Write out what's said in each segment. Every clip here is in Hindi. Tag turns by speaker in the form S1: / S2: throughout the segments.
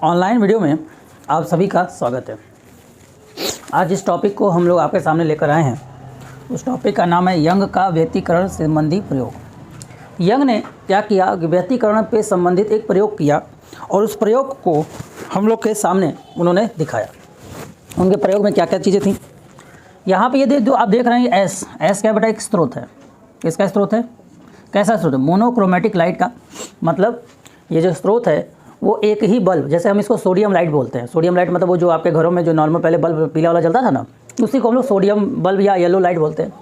S1: ऑनलाइन वीडियो में आप सभी का स्वागत है। आज जिस टॉपिक को हम लोग आपके सामने लेकर आए हैं उस टॉपिक का नाम है यंग का व्यक्तिकरण संबंधी प्रयोग। यंग ने क्या किया, व्यक्तिकरण पे संबंधित एक प्रयोग किया और उस प्रयोग को हम लोग के सामने उन्होंने दिखाया। उनके प्रयोग में क्या क्या चीज़ें थी यहाँ पे ये जो आप देख रहे हैं एस क्या बेटा, एक स्रोत है। किसका स्रोत है, कैसा स्रोत है? मोनोक्रोमेटिक लाइट का। मतलब ये जो स्रोत है वो एक ही बल्ब, जैसे हम इसको सोडियम लाइट बोलते हैं। सोडियम लाइट मतलब वो जो आपके घरों में जो नॉर्मल पहले बल्ब पीला वाला जलता था ना, उसी को हम लोग सोडियम बल्ब या येलो लाइट बोलते हैं।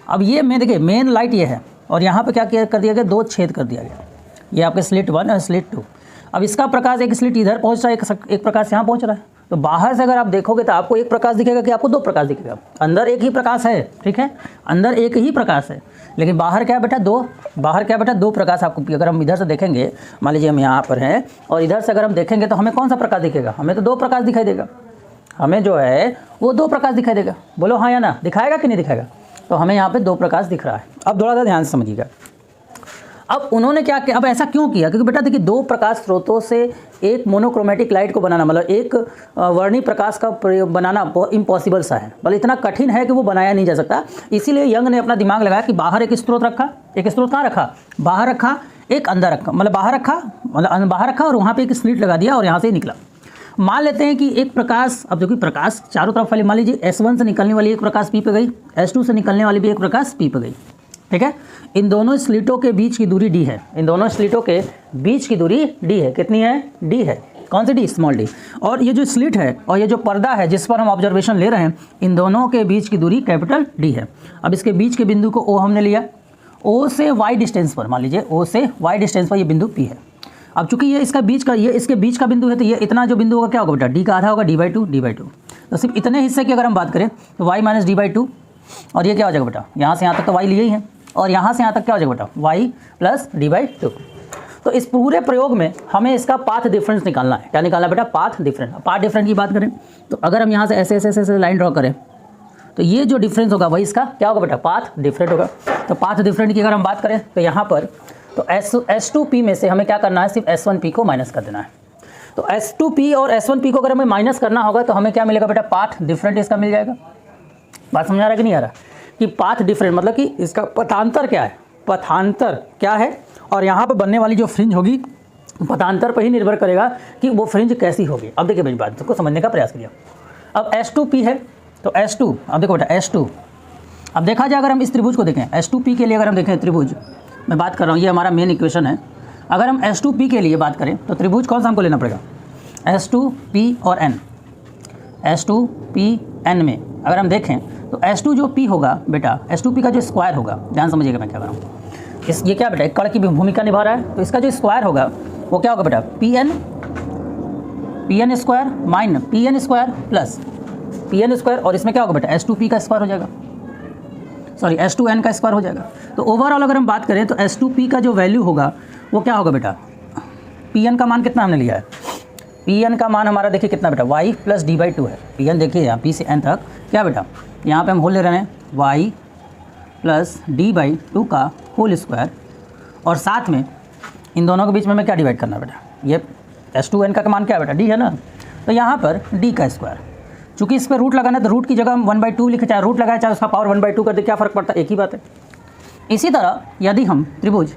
S1: अब ये देखिए मेन लाइट ये है और यहाँ पे क्या कर दिया गया, दो छेद कर दिया गया। ये आपके स्लिट 1 और स्लिट 2। अब इसका प्रकाश एक स्लिट इधर पहुँच रहा है, एक प्रकाश यहाँ पहुँच रहा है। तो बाहर से अगर आप देखोगे तो आपको एक प्रकाश दिखेगा कि आपको दो प्रकाश दिखेगा? अंदर एक ही प्रकाश है, ठीक है, अंदर एक ही प्रकाश है, लेकिन बाहर क्या बेटा, दो। बाहर क्या बेटा, दो प्रकाश आपको। अगर हम इधर से देखेंगे, मान लीजिए हम यहाँ पर हैं और इधर से अगर हम देखेंगे तो हमें कौन सा प्रकाश दिखेगा? हमें तो दो प्रकाश दिखाई देगा। हमें जो है वो दो प्रकाश दिखाई देगा। बोलो हाँ या ना, दिखाएगा कि नहीं दिखाएगा? तो हमें यहाँ पर दो प्रकाश दिख रहा है। अब थोड़ा सा ध्यान से समझिएगा। अब उन्होंने क्या किया, अब ऐसा क्यों किया? क्योंकि बेटा देखिए, दो प्रकाश स्रोतों से एक मोनोक्रोमेटिक लाइट को बनाना, मतलब एक वर्णी प्रकाश का प्रयोग बनाना इम्पॉसिबल सा है, मतलब इतना कठिन है कि वो बनाया नहीं जा सकता। इसीलिए यंग ने अपना दिमाग लगाया कि बाहर एक स्रोत रखा। एक स्रोत कहाँ रखा? बाहर रखा, एक अंदर रखा, मतलब बाहर रखा और वहाँ पर एक स्लिट लगा दिया और यहाँ से निकला। मान लेते हैं कि एक प्रकाश, अब देखिए प्रकाश चारों तरफ फैले। मान लीजिए S1 से निकलने वाली एक प्रकाश P पे गई, S2 से निकलने वाली भी एक प्रकाश P पे गई, ठीक है। इन दोनों स्लिटों के बीच की दूरी d है। इन दोनों स्लिटों के बीच की दूरी d है। कितनी है? d है। कौन सी d? Small d। और ये जो स्लिट है और ये जो पर्दा है जिस पर हम ऑब्जर्वेशन ले रहे हैं, इन दोनों के बीच की दूरी कैपिटल D है। अब इसके बीच के बिंदु को O हमने लिया। O से y डिस्टेंस पर, मान लीजिए O से y डिस्टेंस पर ये बिंदु P है। अब चूंकि ये इसके बीच का बिंदु है तो ये इतना जो बिंदु होगा क्या होगा बेटा? d का आधा होगा, d/2। तो सिर्फ इतने हिस्से की अगर हम बात करें तो y - d/2, और ये क्या हो जाएगा बेटा? यहाँ से यहाँ तक तो y लिए ही है और यहाँ से यहाँ तक क्या हो जाएगा बेटा? y + d/2। तो इस पूरे प्रयोग में हमें इसका पाथ डिफरेंस निकालना है। क्या निकालना है बेटा? Path difference. पाथ डिफरेंस की बात करें तो अगर हम यहाँ से ऐसे लाइन ड्रॉ करें तो ये जो डिफरेंस होगा वही इसका क्या होगा बेटा? पाथ डिफरेंट होगा। तो पाथ डिफरेंट की अगर हम बात करें तो यहाँ पर तो S2P में से हमें क्या करना है? सिर्फ S1P को माइनस कर देना है। तो S2P और S1P को अगर हमें माइनस करना होगा तो हमें क्या मिलेगा बेटा? पाथ डिफरेंट इसका मिल जाएगा। बात समझ आ रहा है कि नहीं आ रहा? कि पाथ डिफरेंट मतलब कि इसका पथांतर क्या है? पथांतर क्या है? और यहाँ पर बनने वाली जो फ्रिंज होगी पथांतर पर ही निर्भर करेगा कि वो फ्रिंज कैसी होगी। अब देखिए मेरी बात को समझने का प्रयास करिए। अब S2P है तो S2, अब देखो बेटा S2, अब देखा जाए अगर हम इस त्रिभुज को देखें, S2P के लिए अगर हम देखें त्रिभुज, मैं बात कर रहा हूँ, ये हमारा मेन इक्वेशन है। अगर हम S2P के लिए बात करें तो त्रिभुज कौन सा हमको लेना पड़ेगा? S2P और N। S2PN में अगर हम देखें तो S2 जो P होगा बेटा, S2P का जो स्क्वायर होगा, ध्यान समझिएगा मैं क्या कर रहा हूँ। ये क्या बेटा? एक कण की भूमिका निभा रहा है, तो इसका जो स्क्वायर होगा वो क्या होगा बेटा? PN square mine PN square plus PN square, और इसमें क्या होगा बेटा? S2P का स्क्वायर हो जाएगा, सॉरी S2N का स्क्वायर हो जाएगा। तो ओवरऑल अगर हम बात करें तो S2P का जो वैल्यू होगा वो क्या होगा बेटा? PN का मान कितना हमने लिया है? PN का मान हमारा देखिए कितना बेटा? y + d/2 है। PN देखिए यहाँ P से N तक क्या बेटा? यहाँ पे हम होल ले रहे हैं y + d/2 का होल स्क्वायर, और साथ में इन दोनों के बीच में हमें क्या डिवाइड करना है बेटा? ये S2N का मान क्या है बेटा? d है ना, तो यहाँ पर d का स्क्वायर। चूँकि इस पर रूट लगाना है तो रूट की जगह हम 1/2 लिखे, चाहे रूट लगाए चाहे उसका पावर 1/2 कर दे, क्या फ़र्क पड़ता है? एक ही बात है। इसी तरह यदि हम त्रिभुज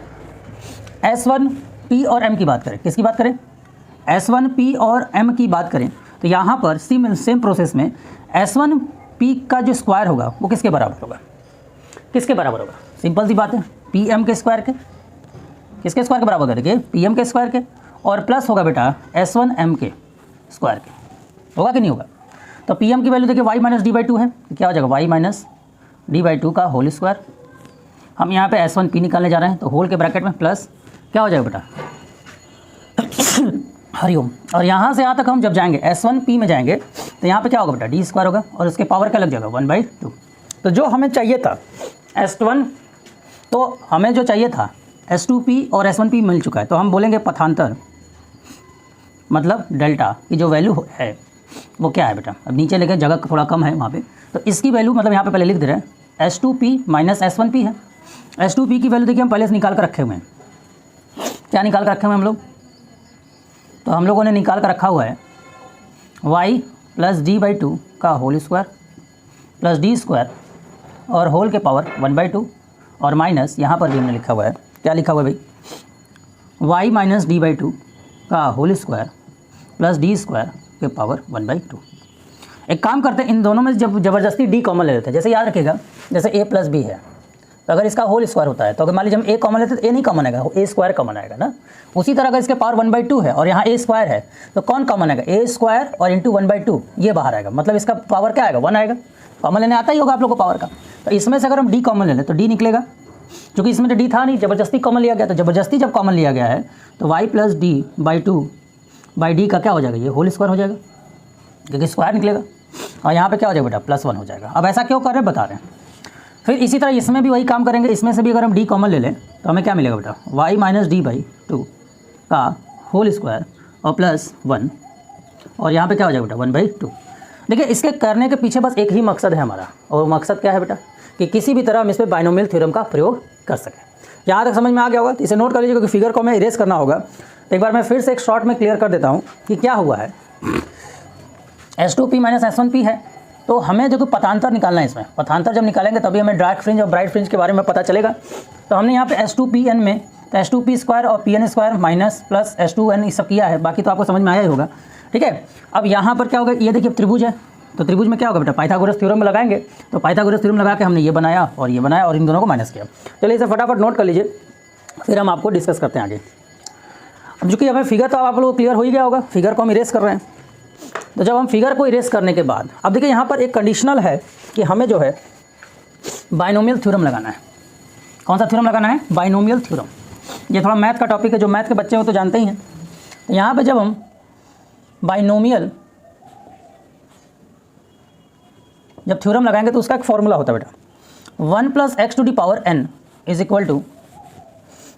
S1: S1P और M की बात करें, किसकी बात करें? S1P और M की बात करें तो यहाँ पर सेम प्रोसेस में S1P का जो स्क्वायर होगा वो किसके बराबर होगा? किसके बराबर होगा? सिंपल सी बात है, PM के स्क्वायर के। किसके स्क्वायर के बराबर करेंगे? PM के स्क्वायर के, और प्लस होगा बेटा S1M के स्क्वायर के। होगा कि नहीं होगा? तो PM की वैल्यू देखिए y - d/2 है, तो क्या हो जाएगा? y - d/2 का होल स्क्वायर। हम यहाँ पे S1P निकालने जा रहे हैं तो होल के ब्रैकेट में प्लस क्या हो जाएगा बेटा? हरिओम। और यहाँ से यहाँ तक हम जब जाएंगे S1P में जाएंगे तो यहाँ पे क्या होगा बेटा? d स्क्वायर होगा, और उसके पावर क्या लग जाएगा? 1/2। तो जो हमें चाहिए था S1, तो हमें जो चाहिए था S2P और S1P मिल चुका है। तो हम बोलेंगे पथांतर मतलब डेल्टा की जो वैल्यू है वो क्या है बेटा? अब नीचे लेके जगह थोड़ा कम है वहाँ पे, तो इसकी वैल्यू मतलब यहाँ पे पहले लिख दे रहे हैं S2P - S1P है। S2P की वैल्यू देखिए हम पहले से निकाल कर रखे हुए हैं। क्या निकाल कर रखे हुए हम लोग? तो हम लोगों ने निकाल कर रखा हुआ है y plus d by two का whole square plus d square और होल के पावर 1/2 और माइनस यहाँ पर भी हमने लिखा हुआ है, क्या लिखा हुआ है भाई, y minus d by two का whole square plus d square के पावर 1/2। एक काम करते हैं, इन दोनों में जब ज़बरदस्ती d कॉमन ले लेते हैं। जैसे याद रखिएगा, जैसे a प्लस बी है, तो अगर इसका होल स्क्वायर होता है तो अगर मान लीजिए हम a कॉमन लेते हैं तो a नहीं कॉमन आएगा, a स्क्वायर कॉमन आएगा ना। उसी तरह अगर इसके पावर 1/2 है और यहाँ a स्क्वायर है तो कौन कॉमन आएगा, a स्क्वायर और इंटू 1/2 ये बाहर आएगा, मतलब इसका पावर क्या आएगा, 1 आएगा। कॉमन लेने आता ही होगा आप लोग को पावर का। तो इसमें से अगर हम d कॉमन ले लें तो d निकलेगा, क्योंकि इसमें तो d था नहीं, ज़बरदस्ती कॉमन लिया गया। तो ज़बरदस्ती जब कॉमन लिया गया है तो y plus d by two by D का क्या हो जाएगा, ये होल स्क्वायर हो जाएगा, क्योंकि स्क्वायर निकलेगा। और यहाँ पे क्या हो जाएगा बेटा, +1 हो जाएगा। अब ऐसा क्यों कर रहे हैं बता रहे हैं। फिर इसी तरह इसमें भी वही काम करेंगे, इसमें से भी अगर हम d कॉमन ले लें तो हमें क्या मिलेगा बेटा, y minus d by two का होल स्क्वायर और +1 और यहाँ पे क्या हो जाएगा बेटा 1/2। देखिए इसके करने के पीछे बस एक ही मकसद है हमारा, और मकसद क्या है बेटा कि किसी भी तरह हम इस पर बाइनोमियल थ्योरम का प्रयोग कर सकें। यहाँ तक समझ में आ गया होगा, तो इसे नोट कर लीजिए, क्योंकि फिगर को हमें इरेज करना होगा। तो एक बार मैं फिर से एक शॉर्ट में क्लियर कर देता हूँ कि क्या हुआ है। S2P माइनस S1P है, तो हमें जो पथांतर निकालना है, इसमें पथांतर जब निकालेंगे तभी हमें डार्क फ्रिंज और ब्राइट फ्रिंज के बारे में पता चलेगा। तो हमने यहाँ पे S2PN में तो S2P स्क्वायर और PN square minus plus S2N ये सब किया है, बाकी तो आपको समझ में आया ही होगा। ठीक है, अब यहाँ पर क्या होगा, ये देखिए त्रिभुज है, तो त्रिभुज में क्या होगा बेटा, पाइथागोरस थ्योरम में लगाएंगे। तो पाइथागोरस थ्योरम लगा के हमने ये बनाया और ये बनाया और इन दोनों को माइनस किया। चलिए इसे फटाफट नोट कर लीजिए, फिर हम आपको डिस्कस करते हैं आगे। अब चूँकि हमें फिगर तो आप लोगों को क्लियर हो ही गया होगा, फिगर को हम इरेज कर रहे हैं। तो जब हम फिगर को इरेज करने के बाद अब देखिए यहाँ पर एक कंडीशनल है कि हमें जो है बाइनोमियल थ्योरम लगाना है। कौन सा थ्योरम लगाना है, बाइनोमियल थ्योरम। ये थोड़ा मैथ का टॉपिक है, जो मैथ के बच्चे हो तो जानते ही हैं। तो यहाँ पे जब हम बाइनोमियल जब थ्योरम लगाएंगे तो उसका एक फॉर्मूला होता है बेटा, 1 + x to the power n is equal to,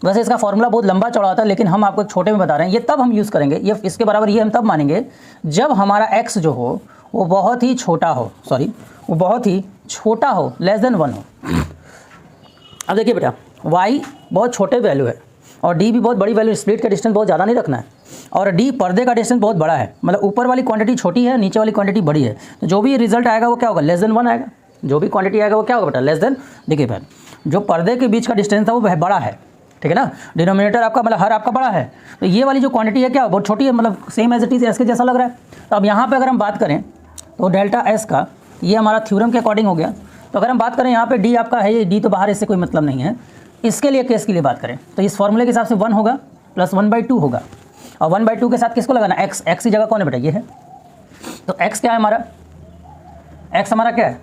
S1: वैसे इसका फॉर्मूला बहुत लंबा चौड़ा होता है लेकिन हम आपको छोटे में बता रहे हैं। ये तब हम यूज़ करेंगे, ये इसके बराबर ये हम तब मानेंगे जब हमारा x जो हो वो बहुत ही छोटा हो, वो बहुत ही छोटा हो, लेस देन 1 हो। अब देखिए बेटा, y बहुत छोटे वैल्यू है और d भी बहुत बड़ी वैल्यू, स्प्लिट का डिस्टेंस बहुत ज़्यादा नहीं रखना है, और d पर्दे का डिस्टेंस बहुत बड़ा है, मतलब ऊपर वाली क्वांटिटी छोटी है, नीचे वाली क्वांटिटी बड़ी है। तो जो भी रिजल्ट आएगा वो क्या होगा, लेस देन 1 आएगा। जो भी क्वांटिटी आएगा वो क्या होगा बेटा, लेस देन। देखिए भाई, जो पर्दे के बीच का डिस्टेंस था वो बड़ा है, ठीक है ना, डिनोमिनेटर आपका मतलब हर आपका बड़ा है, तो ये वाली जो क्वांटिटी है क्या बहुत छोटी है, मतलब same as it is S K जैसा लग रहा है। तो अब यहाँ पे अगर हम बात करें तो डेल्टा एस का, ये हमारा थ्योरम के अकॉर्डिंग हो गया। तो अगर हम बात करें यहाँ पे डी आपका है, ये डी तो बाहर, इससे कोई मतलब नहीं है। इसके लिए केस के लिए बात करें तो इस फॉर्मूले के हिसाब से 1 होगा प्लस 1/2 होगा, और 1/2 के साथ किसको लगाना, एक्स। एक्स की जगह कौन है बेटा, ये है। तो एक्स क्या है हमारा, एक्स हमारा क्या है,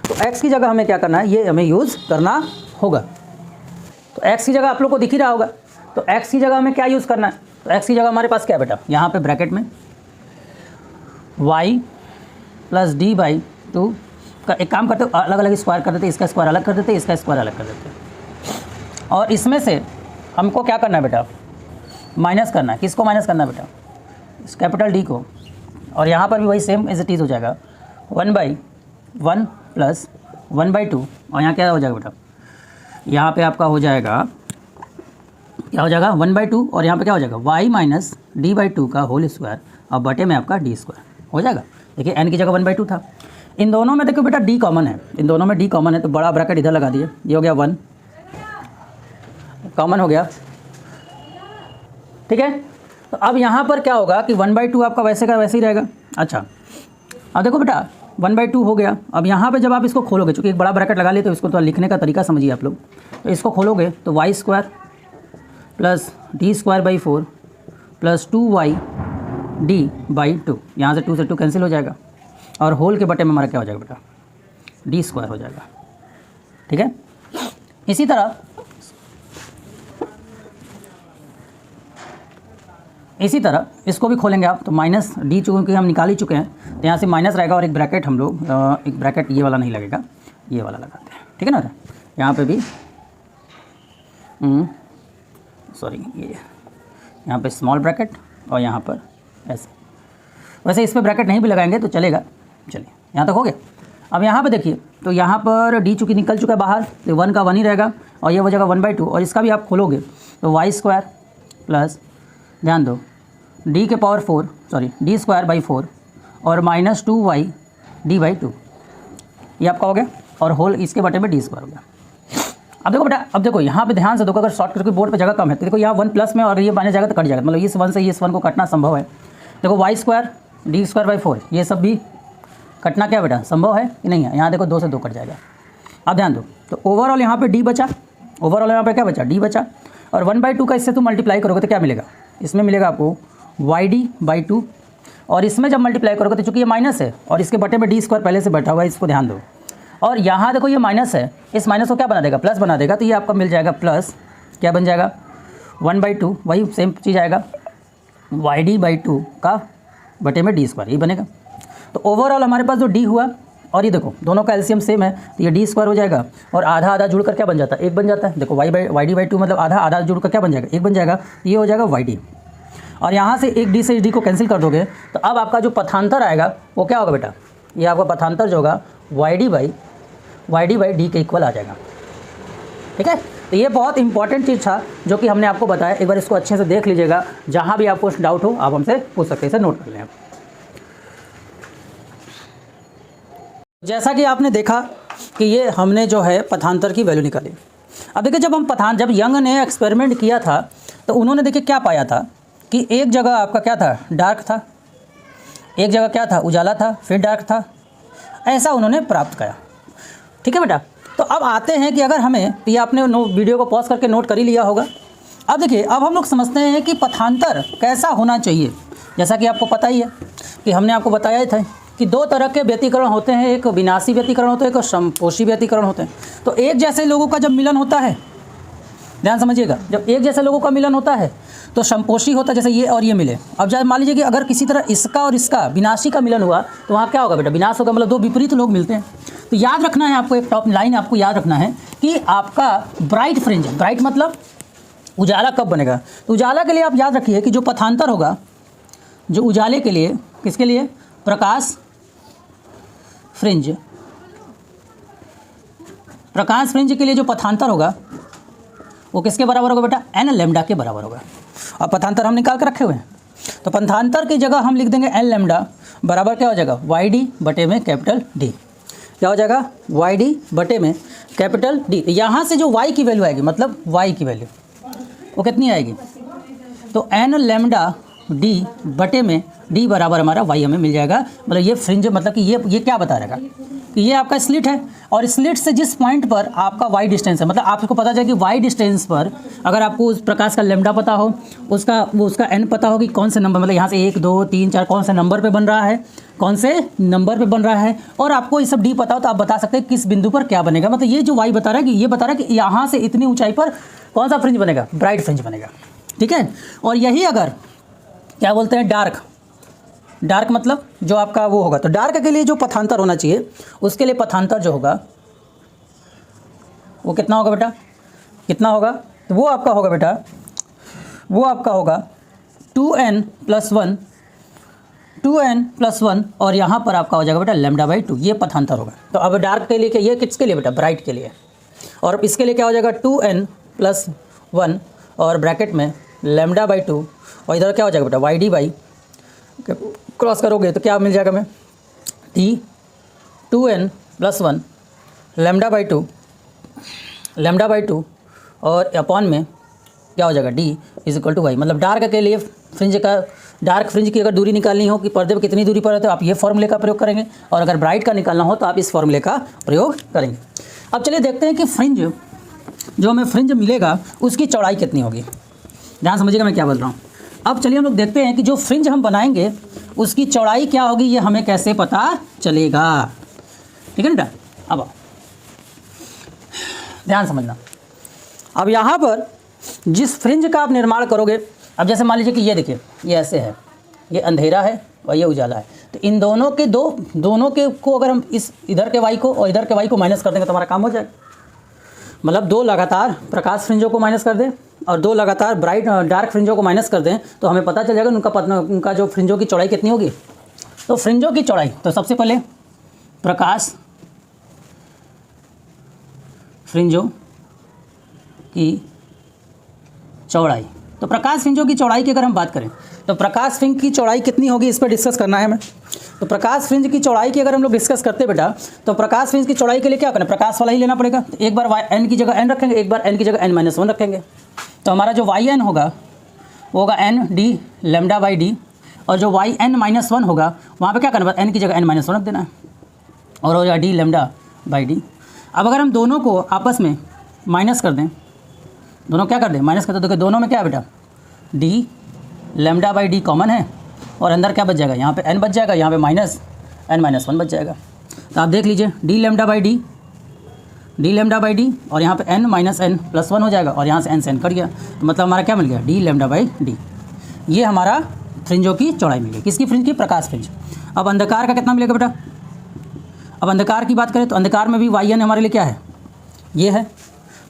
S1: तो एक्स की जगह हमें क्या करना है, ये हमें यूज़ करना होगा। तो x की जगह आप लोग को दिख ही रहा होगा, तो x की जगह हमें क्या यूज़ करना है, तो x की जगह हमारे पास क्या है बेटा, यहाँ पे ब्रैकेट में y plus d by two का एक काम करते, अलग अलग स्क्वायर कर देते, इसका स्क्वायर अलग कर देते, इसका स्क्वायर अलग कर देते, और इसमें से हमको क्या करना है बेटा, माइनस करना है। किसको माइनस करना है बेटा, इस कैपिटल D को, और यहाँ पर भी वही सेम एज इट इज़ हो जाएगा, 1/1 प्लस 1/2, और यहाँ क्या हो जाएगा बेटा, यहाँ पे आपका हो जाएगा, क्या हो जाएगा 1/2, और यहाँ पे क्या हो जाएगा y minus d by two का होल स्क्वायर, और बटे में आपका d स्क्वायर हो जाएगा। देखिए n की जगह 1/2 था। इन दोनों में देखो बेटा d कॉमन है, इन दोनों में d कॉमन है, तो बड़ा ब्रैकेट इधर लगा दिए, ये हो गया 1 कॉमन हो गया, ठीक है। तो अब यहाँ पर क्या होगा कि 1/2 आपका वैसे का वैसे ही रहेगा। अच्छा, अब देखो बेटा 1/2 हो गया। अब यहाँ पे जब आप इसको खोलोगे, चूँकि एक बड़ा ब्रैकेट लगा लिए तो इसको तो लिखने का तरीका समझिए आप लोग। तो इसको खोलोगे तो y square plus d square by 4 plus 2y d/2, यहाँ से 2 से 2 कैंसिल हो जाएगा, और होल के बटे में हमारा क्या हो जाएगा बेटा, d स्क्वायर हो जाएगा, ठीक है। इसी तरह इसको भी खोलेंगे आप, तो माइनस डी चूँकि हम निकाल ही चुके हैं, तो यहाँ से माइनस रहेगा, और एक ब्रैकेट हम लोग, एक ब्रैकेट ये वाला नहीं लगेगा, ये वाला लगाते हैं, ठीक है ना। यहाँ पे भी सॉरी, ये यहाँ पे स्मॉल ब्रैकेट, और यहाँ पर ऐसे, वैसे इस पर ब्रैकेट नहीं भी लगाएंगे तो चलेगा। चलिए यहाँ तक हो गया। अब यहाँ पे देखिए, तो यहाँ पर डी चूँकि निकल चुका है बाहर, तो 1 का 1 ही रहेगा, और ये हो जाएगा 1/2, और इसका भी आप खोलोगे तो y स्क्वायर प्लस, ध्यान दो, डी के power 4 sorry D square by 4 और माइनस 2y डी बाई 2, ये आपका हो गया, और होल इसके बटे में डी स्क्वायर हो गया। अब देखो बेटा, अब देखो यहाँ पे ध्यान से देखो, अगर शॉर्ट करके बोर्ड पे जगह कम है तो देखो यहाँ 1 प्लस में और ये माइनस जाएगा तो कट जाएगा, मतलब इस 1 से इस 1 को कटना संभव है। देखो Y square D square by 4 ये सब भी कटना क्या बेटा संभव है कि नहीं है। यहाँ देखो 2 से 2 कट जाएगा। अब ध्यान दो, तो ओवरऑल यहाँ पे डी बचा, ओवरऑल यहाँ पे क्या बचा, डी बचा, और 1/2 का इससे तुम मल्टीप्लाई करोगे तो क्या मिलेगा, इसमें मिलेगा आपको वाई डी बाई 2, और इसमें जब मल्टीप्लाई करोगे तो चूँकि ये माइनस है और इसके बटे में डी स्क्वायर पहले से बैठा हुआ है, इसको ध्यान दो, और यहाँ देखो ये माइनस है, इस माइनस को क्या बना देगा, प्लस बना देगा, तो ये आपका मिल जाएगा प्लस क्या बन जाएगा 1/2, वही सेम चीज़ आएगा वाई डी बाई 2 का बटे में डी स्क्वायर, ये बनेगा। तो ओवरऑल हमारे पास जो डी हुआ, और ये देखो दोनों का एलसीएम सेम है तो ये डी स्क्वायर हो जाएगा, और आधा आधा जुड़कर क्या बन जाता है, 1 बन जाता है। देखो वाई डी बाई 2 मतलब आधा आधा जुड़कर क्या बन जाएगा, 1 बन जाएगा, ये हो जाएगा वाई डी, और यहाँ से एक डी से इस डी को कैंसिल कर दोगे तो अब आपका जो पथांतर आएगा वो क्या होगा बेटा, ये आपका पथांतर जो होगा वाई डी बाई डी के इक्वल आ जाएगा। ठीक है, तो ये बहुत इंपॉर्टेंट चीज़ था जो कि हमने आपको बताया, एक बार इसको अच्छे से देख लीजिएगा, जहाँ भी आपको डाउट हो आप हमसे पूछ सकते हैं, इसे नोट कर लें। जैसा कि आपने देखा कि ये हमने जो है पथांतर की वैल्यू निकाली। अब देखिए जब यंग ने एक्सपेरिमेंट किया था तो उन्होंने देखिए क्या पाया था कि एक जगह आपका क्या था, डार्क था, एक जगह क्या था, उजाला था, फिर डार्क था, ऐसा उन्होंने प्राप्त किया। ठीक है बेटा, तो अब आते हैं कि अगर हमें, तो ये आपने वीडियो को पॉज करके नोट कर ही लिया होगा। अब देखिए, अब हम लोग समझते हैं कि पथांतर कैसा होना चाहिए। जैसा कि आपको पता ही है कि हमने आपको बताया ही था कि 2 तरह के व्यतिकरण होते हैं, एक विनाशी व्यतिकरण होते हैं, एक समपोषी व्यतिकरण होते हैं। तो एक जैसे लोगों का जब मिलन होता है, ध्यान समझिएगा, जब एक जैसे लोगों का मिलन होता है तो समपोषी होता है, जैसे ये और ये मिले। अब जब मान लीजिए कि अगर किसी तरह इसका और इसका विनाशी का मिलन हुआ तो वहाँ क्या होगा बेटा, विनाश होगा, मतलब 2 विपरीत लोग मिलते हैं। तो याद रखना है आपको, एक टॉप लाइन आपको याद रखना है कि आपका ब्राइट फ्रिंज, ब्राइट मतलब उजाला कब बनेगा, तो उजाला के लिए आप याद रखिए कि जो पथांतर होगा, जो उजाले के लिए, किसके लिए, प्रकाश फ्रिंज, प्रकाश फ्रिंज के लिए जो पथांतर होगा वो किसके बराबर होगा बेटा, एन लैम्डा के बराबर होगा। अब पथांतर हम निकाल कर रखे हुए हैं, तो पथांतर की जगह हम लिख देंगे एन लैम्डा बराबर क्या हो जाएगा, वाई डी बटे में कैपिटल डी, क्या हो जाएगा, वाई डी बटे में कैपिटल डी। यहाँ से जो वाई की वैल्यू आएगी, मतलब वाई की वैल्यू वो कितनी आएगी, तो एन लैम्डा डी बटे में डी बराबर हमारा वाई हमें मिल जाएगा। मतलब ये फ्रिंज, मतलब कि ये क्या बता रहेगा कि ये आपका स्लिट है, और स्लिट से जिस पॉइंट पर आपका वाई डिस्टेंस है, मतलब आपको पता चले कि वाई डिस्टेंस पर अगर आपको उस प्रकाश का लैम्डा पता हो, उसका एन पता हो कि कौन से नंबर, मतलब यहाँ से 1 2 3 4 कौन से नंबर पे बन रहा है, कौन से नंबर पे बन रहा है, और आपको ये सब डी पता हो तो आप बता सकते हैं किस बिंदु पर क्या बनेगा। मतलब ये जो वाई बता रहा है कि ये बता रहा है कि यहाँ से इतनी ऊंचाई पर कौन सा फ्रिंज बनेगा, ब्राइट फ्रिंज बनेगा। ठीक है, और यही अगर क्या बोलते हैं, डार्क मतलब जो आपका वो होगा, तो डार्क के लिए जो पथांतर होना चाहिए उसके लिए पथांतर जो होगा वो कितना होगा बेटा, कितना होगा, तो वो आपका होगा बेटा, वो आपका होगा 2n + 1 और यहाँ पर आपका हो जाएगा बेटा लैम्डा बाई 2, ये पथांतर होगा। तो अब डार्क के लिए क्या, ये किसके लिए बेटा, ब्राइट के लिए, और इसके लिए क्या हो जाएगा 2n + 1 और ब्रैकेट में लैम्डा बाई 2, और इधर क्या हो जाएगा बेटा वाई डी बाई, क्रॉस करोगे तो क्या मिल जाएगा हमें, डी 2n + 1 लैम्डा बाई 2 और अपॉन में क्या हो जाएगा, डी = वाई। मतलब डार्क के लिए डार्क फ्रिंज की अगर दूरी निकालनी हो कि पर्दे पर कितनी दूरी पर है तो आप ये फॉर्मूले का प्रयोग करेंगे, और अगर ब्राइट का निकालना हो तो आप इस फॉर्मूले का प्रयोग करेंगे। अब चलिए देखते हैं कि फ्रिंज, जो हमें फ्रिंज मिलेगा उसकी चौड़ाई कितनी होगी। ध्यान समझिएगा मैं क्या बोल रहा हूँ। अब चलिए हम लोग देखते हैं कि जो फ्रिंज हम बनाएंगे उसकी चौड़ाई क्या होगी, ये हमें कैसे पता चलेगा। ठीक है ना, अब ध्यान समझना। अब यहाँ पर जिस फ्रिंज का आप निर्माण करोगे, अब जैसे मान लीजिए कि ये देखिए, ये ऐसे है, ये अंधेरा है और ये उजाला है, तो इन दोनों के को अगर हम इस इधर के वाई को और इधर के वाई को माइनस कर देंगे तो हमारा काम हो जाएगा। मतलब 2 लगातार प्रकाश फ्रिंजों को माइनस कर दें और 2 लगातार डार्क फ्रिंजों को माइनस कर दें तो हमें पता चल जाएगा उनका जो फ्रिंजों की चौड़ाई कितनी होगी। तो फ्रिंजों की चौड़ाई, तो सबसे पहले प्रकाश फ्रिंजों की चौड़ाई, तो प्रकाश फ्रिंजों की चौड़ाई की अगर हम बात करें तो प्रकाश फ्रिंज की चौड़ाई कितनी होगी, इस पर डिस्कस करना है हमें। तो प्रकाश फ्रिंज की चौड़ाई की अगर हम लोग डिस्कस करते हैं बेटा, तो प्रकाश फ्रिंज की चौड़ाई के लिए क्या करना है, प्रकाश वाला ही लेना पड़ेगा। तो एक बार n की जगह n रखेंगे, एक बार n की जगह n-1 रखेंगे। तो हमारा जो yn होगा वो होगा n d lambda by D, और जो yn-1 होगा वहाँ पे क्या करना है, n की जगह n-1 रख देना है, और हो जाएगा d लैम्डा बाई डी। अब अगर हम दोनों को आपस में माइनस कर दें, दोनों क्या कर दें, माइनस कर दो, देखो दोनों में क्या है बेटा, d lambda by D common है, और अंदर क्या बच जाएगा, यहाँ पे n बच जाएगा, यहाँ पे माइनस n-1 बच जाएगा। तो आप देख लीजिए d लैम्डा बाई डी और यहाँ पे n-n+1 हो जाएगा, और यहाँ से n से n कट गया, तो मतलब हमारा क्या मिल गया, d लैम्डा बाई डी। ये हमारा फ्रिंजों की चौड़ाई मिल गई, किसकी फ्रिंज की, प्रकाश फ्रिंज। अब अंधकार का कितना मिलेगा बेटा, अब अंधकार की बात करें तो अंधकार में भी yn हमारे लिए क्या है, ये है।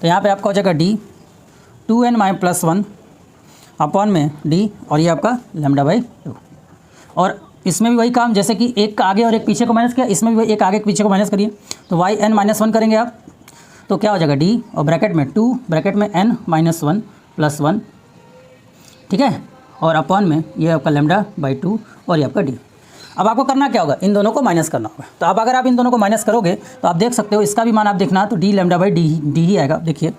S1: तो यहाँ पे आपका हो जाएगा d 2n-1 अपॉन में d, और ये आपका लैम्डा बाई 2। और इसमें भी वही काम, जैसे कि एक का आगे और एक पीछे को माइनस किया, इसमें भी वही एक आगे एक पीछे को माइनस करिए। तो yn-1 करेंगे आप, तो क्या हो जाएगा d और ब्रैकेट में 2 ब्रैकेट में n-1 + 1, ठीक है, और अपॉन में ये आपका लैम्डा बाई 2 और ये आपका d। अब आपको करना क्या होगा, इन दोनों को माइनस करना होगा। तो अब अगर आप इन दोनों को माइनस करोगे तो आप देख सकते हो इसका भी मान आप देखना, तो d लैम्डा बाई डी ही आएगा। देखिए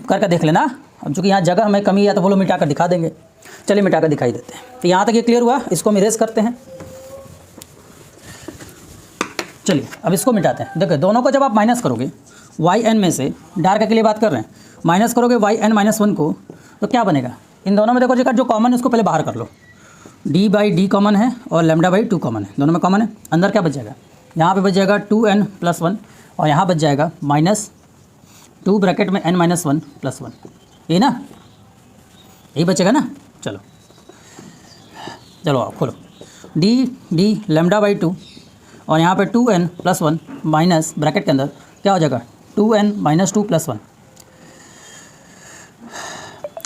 S1: करके देख लेना। अब चूँकि यहाँ जगह हमें कमी है तो वो लोग मिटा कर दिखा देंगे, चलिए मिटा कर दिखाई देते हैं। तो यहाँ तक ये क्लियर हुआ, इसको हम इरेज करते हैं। चलिए अब इसको मिटाते हैं। देखो दोनों को जब आप माइनस करोगे yn में से, डार्क के लिए बात कर रहे हैं, माइनस करोगे yn-1 को, तो क्या बनेगा, इन दोनों में देखो जेकर जो कॉमन है उसको पहले बाहर कर लो, d बाई डी कॉमन है और लैम्डा बाई 2 कॉमन है, दोनों में कॉमन है। अंदर क्या बच जाएगा, यहाँ पे बच जाएगा 2n+1 और यहाँ बच जाएगा -2 ब्रैकेट में n-1 + 1, ये ना, यही बचेगा ना। चलो आप खोलो, d लैम्डा बाई 2 और यहाँ पे 2n+1 माइनस ब्रैकेट के अंदर क्या हो जाएगा 2n-2 + 1।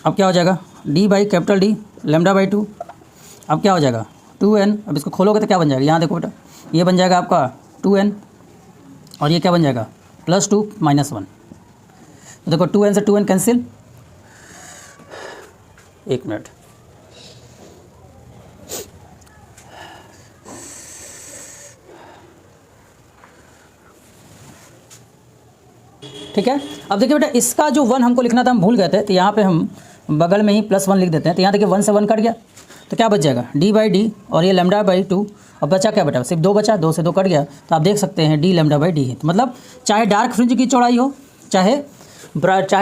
S1: अब क्या हो जाएगा, d by capital D lambda by 2, अब क्या हो जाएगा 2n। अब इसको खोलोगे तो क्या बन जाएगा, यहाँ देखो बेटा, ये बन जाएगा आपका 2n और ये क्या बन जाएगा +2 -1। तो देखो 2n से 2n कैंसिल, एक मिनट, ठीक है। अब देखिए बेटा इसका जो 1 हमको लिखना था हम भूल गए थे, तो यहाँ पे हम बगल में ही +1 लिख देते हैं। तो यहाँ देखिए 1 से 1 कट गया, तो क्या बच जाएगा d बाई डी और ये लैम्डा बाई 2। अब बचा क्या बेटा, सिर्फ 2 बचा, 2 से 2 कट गया, तो आप देख सकते हैं d लैम्डा बाई डी है। तो मतलब चाहे डार्क फ्रिंज की चौड़ाई हो, चाहे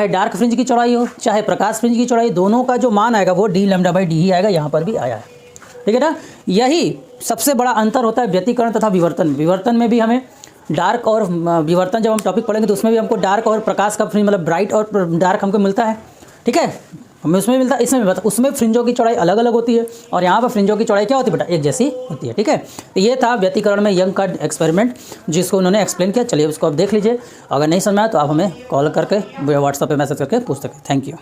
S1: डार्क फ्रिंज की चौड़ाई हो, चाहे प्रकाश फ्रिंज की चौड़ाई, दोनों का जो मान आएगा वो d लैम्डा बाई डी ही आएगा। यहाँ पर भी आया है, ठीक है ना। यही सबसे बड़ा अंतर होता है व्यतिकरण तथा विवर्तन। विवर्तन में भी हमें डार्क और विवर्तन जब हम टॉपिक पढ़ेंगे तो उसमें भी हमको डार्क और प्रकाश का फ्रिंज मतलब ब्राइट और डार्क हमको मिलता है, ठीक है, हमें उसमें मिलता है, इसमें भी मिलता है। उसमें फ्रिंजों की चौड़ाई अलग अलग होती है और यहाँ पर फ्रिंजों की चौड़ाई क्या होती है बेटा, एक जैसी होती है, ठीक है। तो ये था व्यतिकरण में यंग का एक्सपेरिमेंट जिसको उन्होंने एक्सप्लेन किया। चलिए उसको आप देख लीजिए, अगर नहीं समझ में आया तो आप हमें कॉल करके व्हाट्सएप पे मैसेज करके पूछ सकते हैं। Thank you.